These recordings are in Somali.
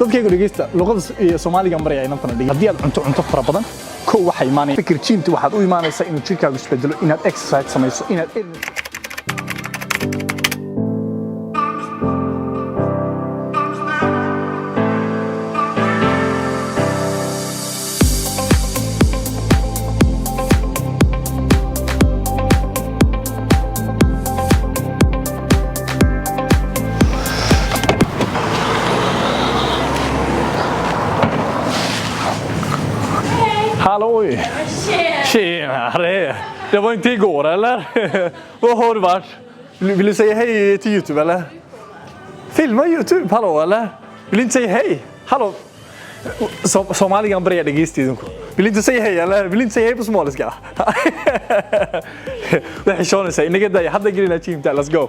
dadkaygu dhageysta luqada Soomaaliga maraya inanta dhigay hadii aad cunto fara badan ko waxa iimaanay fikir jiimtu waxaad u iimaanaysaa inuu jirkaagu isbedelo inaad exercise samayso inaad Hallå! Tjena! Det var inte igår, eller? Vad har du varit? Vill du säga hej till YouTube, eller? Filma YouTube, hallå, eller? Vill du inte säga hej? Hallå? Somaligan bred gistid. Vill du inte säga hej, eller? Vill du inte säga hej på somaliska? Det är شلون säger ni كده حد يجري team där, let's go.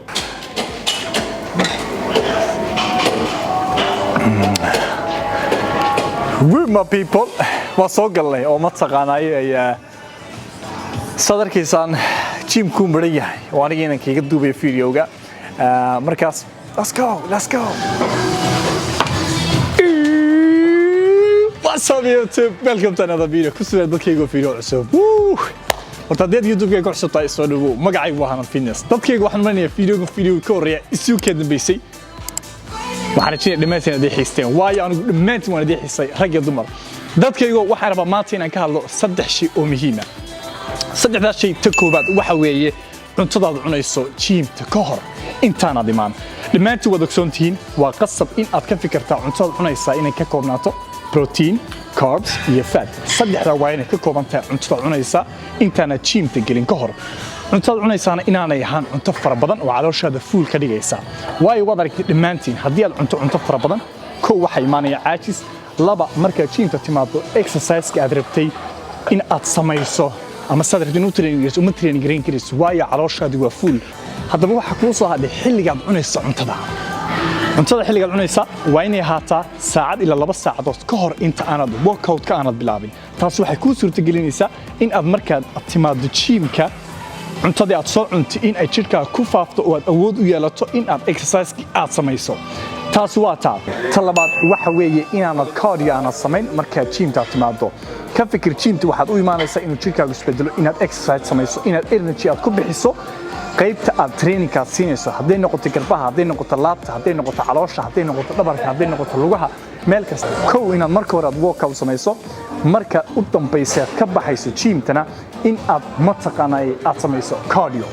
Good my people. Waa soo galnay oo ma taqaanay ay sadarkiisan team ku maran yahay oo aniga inaan kaga duubay videoga markaas let's go What's up YouTube, welcome to another video kusoo dadkayga video cusub horta dad YouTube ka cusubtay soo dhawo magacaygu waa Hanad Fitness dadkayga waxaan marnay video ka horeeya isuu ka dambeysay waxaan rajaynayaa dhamaantiin aad xiisteen waayo anigu dhamaantiin waan idin xiisay rag iyo dumar dadkaygu waxaan rabaa maanta inaan ka hadlo saddex shay oo muhiim ah saddexdaas shay ta koobaad waxa weeye cuntadaad cunayso jiimta ka hor intaan aad imaan dhamaantiin wada ogsoontihiin waa qasab in aad ka fikirtaa cuntadaad cunaysaa inay ka koobnaato protein carbs iyo fat saddexda waa inay ka kooban tahay cuntada cunaysaa intaan aad jiimta gelin ka hor cuntada cunaysaana inaanay ahaan cunto fara badan oo calooshaada fuul ka dhigaysa waayo wad aragtay dhamaantiin haddii aad cunto fara badan ko waxa imaanaya caajis laba marka jiimta timaado exercise-ka aad rabtay in aad samayso ama sadartin u training green kiris waayo calooshaadu waa fuul haddaba waxa ku soo hadhay xilligaad cunayso cuntada xilligaad cunaysa waa inay ahaataa saacad ilaa 2 saacadood ka hor inta aanad workout ka aanad bilaabin taas waxay kuu suurtagelinaysaa in aad markaad timaado jiimka cuntadii aad soo cuntay in ay jirkaaga ku faafto oo aad awood u yeelato in aad exercise aad samayso taas waa ta labaad waxa weeye inaanad cardio aanad samayn markaad jiimta timaado ka fikir jiimta waxaad u iimaanaysaa inuu jirkaagu isbedelo inaad exercise samayso inaad energy aad ku bixiso qaybta aad training-ka siinayso hadday noqoto garbaha hadday noqoto laabta hadday noqoto caloosha hadday noqoto dhabarka hadday noqoto lugaha meel kasta kow inaad marka hore aad workout samayso marka u dambaysa aad ka baxayso jiimtana in aad mataqaanay aad samayso cardio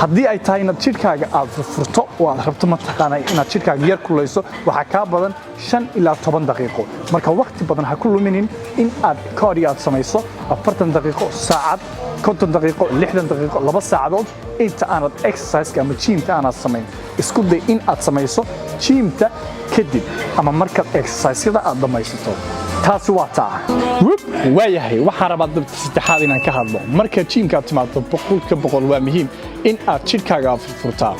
haddii ay tahay inaad jirkaaga aad furto oo aad rabto mataqaanay inaad jirkaaga yar kulayso waxa ka badan 5 ilaa 10 daqiiqo marka waqti badan ha ku luminin in aad cardio aad samayso 40 daqiiqo saacad 50 daqiiqo 60 daqiiqo 2 saacadood inta aanad exercise ama jiimta aanad samayn isku day in aad samayso jiimta kadib ama marka exercise-yada aad dhamaysato taasi waa taa waayahay waxaan rabaa dad saddexaad inaan ka hadlo marka jiimka aad timaado 100% waa muhiim in aad jirkaaga furtaa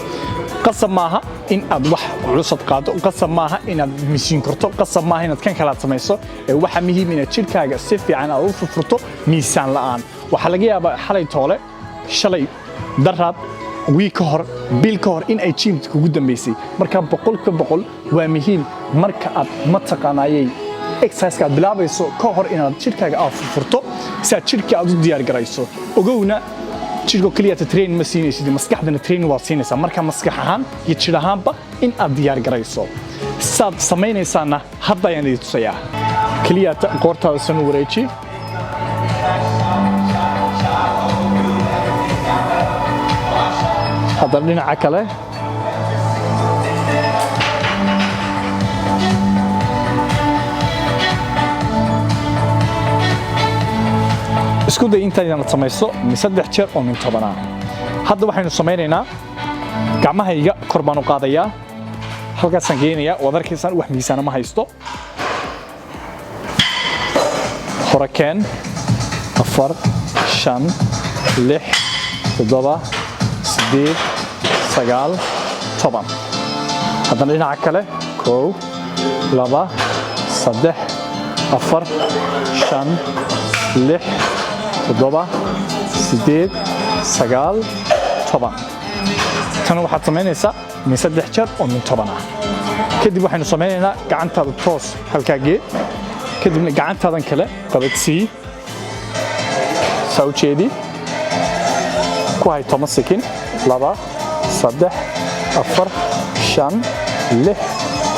qasab maaha in aad wax cusub qaado qasab maaha in aad miisaan korto qasab maaha in aad kan kala samayso waxa muhiim in aad jirkaaga si fiican aad u furto miisaan la'aan waxa laga yaabaa xalay toole shalay daraad week ka hor bil ka hor in ay jiimta kugu dambeysay marka 100% waa muhiim marka aad mataqaanayay exercise ka bilaabayso ka hor inaad jirkaaga aad furto si aad jirka aad u diyaar garayso ogowna jirko kaliya train ma siinaysid maskaxdana train waa siinaysaa marka maskax ahaan iyo jir ahaanba in aad diyaar garayso saad sameynaysaana hadda ayaan idin tusayaa kaliya qoortaada soo wareeji hadda dhinaca kale isku day inta inaad samayso 3 jeer oo min 10 hadda waxaynu sameynaynaa gacmahayga kor baan u qaadayaa halkaas aan geenayaa wadarkiisan wax miisaan ma haysto horakeen 4 5 6 7 8 9 10 hadda dhinaca kale 1 2 3 4 5 6 7 8 9 10 tan waxaad samaynaysaa min 3 jeer oo min 10 kadib waxaynu sameynaynaa gacantaada toos halkaa gee kadibna gacantaadan kale qabadsii soo jeedi ku hay 10 sekin 2 3 4 5 6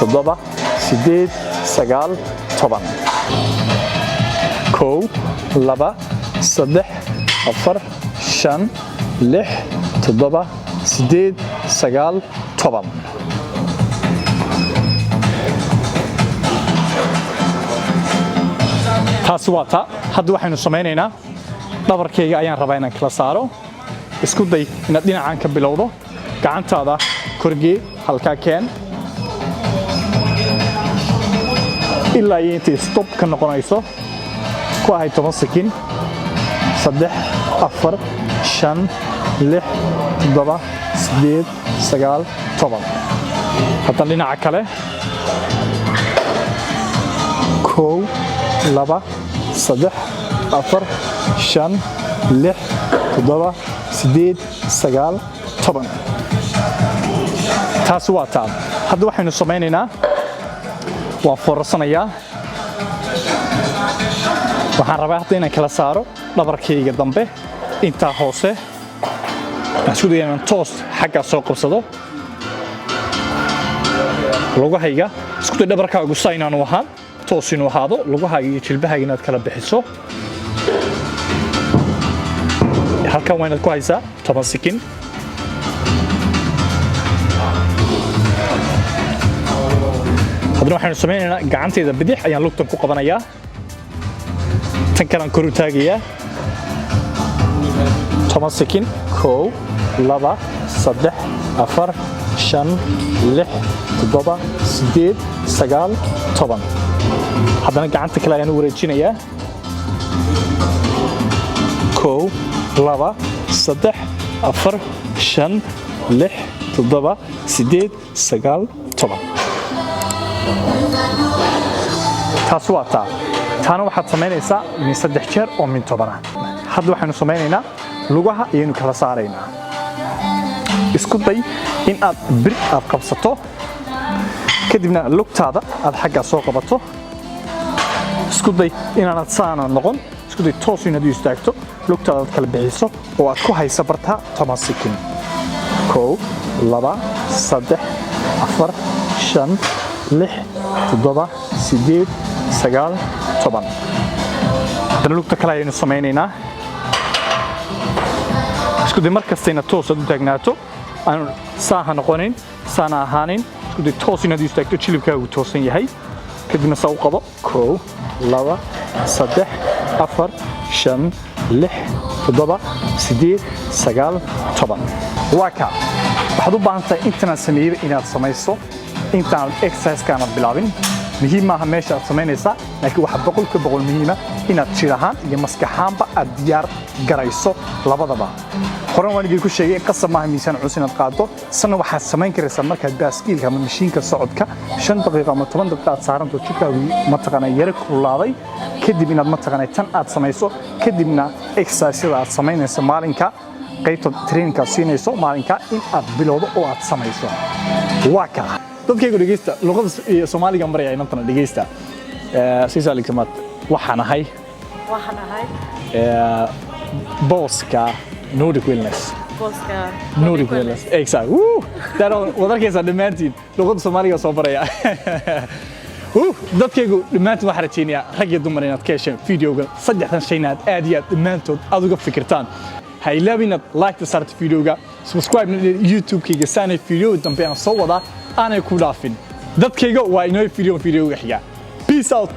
7 8 9 10 kow 2 3 4 5 6 7 8 9 10 taasi waa taa hadda waxaynu sameynaynaa dhabarkayga ayaan rabaa inaan kala saaro isku day inaad dhinacaan ka bilowdo gacantaada korgee halkaa keen ilaa iyo intay stop ka noqonayso ku ahay 10 sekin 3 4 5 6 7 8 9 10 hadda dhinaca kale kow 2 3 4 5 6 7 8 9 10 taasi waa taa hadda waxaynu sameynaynaa waa foorasanayaa waxaan rabaa hadda inaan kala saaro dhabarkayga dambe intaa hoose isku dayaa inaan toos xaggaa soo qabsado lugahayga isku day dhabarkaagu saa inaanu ahaan toos inuu ahaado lugahaaga iyo jilbahaaga inaad kala bixiso halkan waa inaad ku haysaa 10 sekin haddana waxaynu sameynaynaa gacantayda bidix ayaan lugtan ku qabanayaa tan kalaan kor u taagayaa 10 sekin 1 2 3 4 5 6 7 8 9 10 haddana gacanta kale ayaan u wareejinayaa 1 2 3 4 5 6 7 8 9 10 taas waa taa taana waxaad samaynaysaa min 3 jeer oo min 10 hadda waxaanu samaynaynaa lugaha ayaynu kala saaraynaa isku day in aad bir aad qabsato kadibna lugtaada aad xagga soo qabato isku day inaanad saana noqon isku day toos inaad u istaagto lugtaada aad kala bixiso oo aad ku hayso barta 10 sekin 1 2 3 4 5 6 7 8 9 10 haddana lugta kale ayaynu samaynaynaa isku day markastayna toos aad u taagnaato aanu saaha noqonin saana ahaanin isku day toos inaad u istaagto jilibkaagu toosan yahay kadibna saa u qabo 1 2 3 4 5 6 7 8 9 10 waa kaa waxaad u baahan tahay intaanaad sameeyeyba inaad samayso intaan exercise-kaana bilaabin muhiim maaha meesha aad samaynaysaa laakiin waxa 100% muhiima inaad jir ahaan iyo maskax ahaanba aad diyaar garayso labadaba horan waan idinku sheegay in qasab maaha miisaan culus inaad qaado sanna waxaad samayn karaysaa markaad baaskiilka ama mashiinka socodka 5 daqiiqo ama 10 daqiiqo aad saaranto jidhkaagu mataqaanaa yara kululaaday kadib inaad mataqaanaa tan aad samayso kadibna exercise-yada aad samaynayso maalinka qaybta training-ka siinayso maalinka in aad bilowdo oo aad samayso waa ka dadkaygu dhageysta luqada Soomaaliga maraya inantana dhageysta siisaalik samaad waxaan ahay booska Nordic Wellness Nordic Wellness exact daro wadarkaysa dhamaantiin luqada Soomaaliga soo baraya dadkaygu dhamaantiin waxaan rajaynayaa rag iyo dumar inaad ka hesheen videoga saddexdan shayna aad iyo aad dhamaantood aad uga fikirtaan ha ilaawin inaad like saarto videoga subscribe YouTube-kayga saanay video dambe aan soo wadaa aanay ku dhaafin dadkayga waa inoo videoga xiga peace out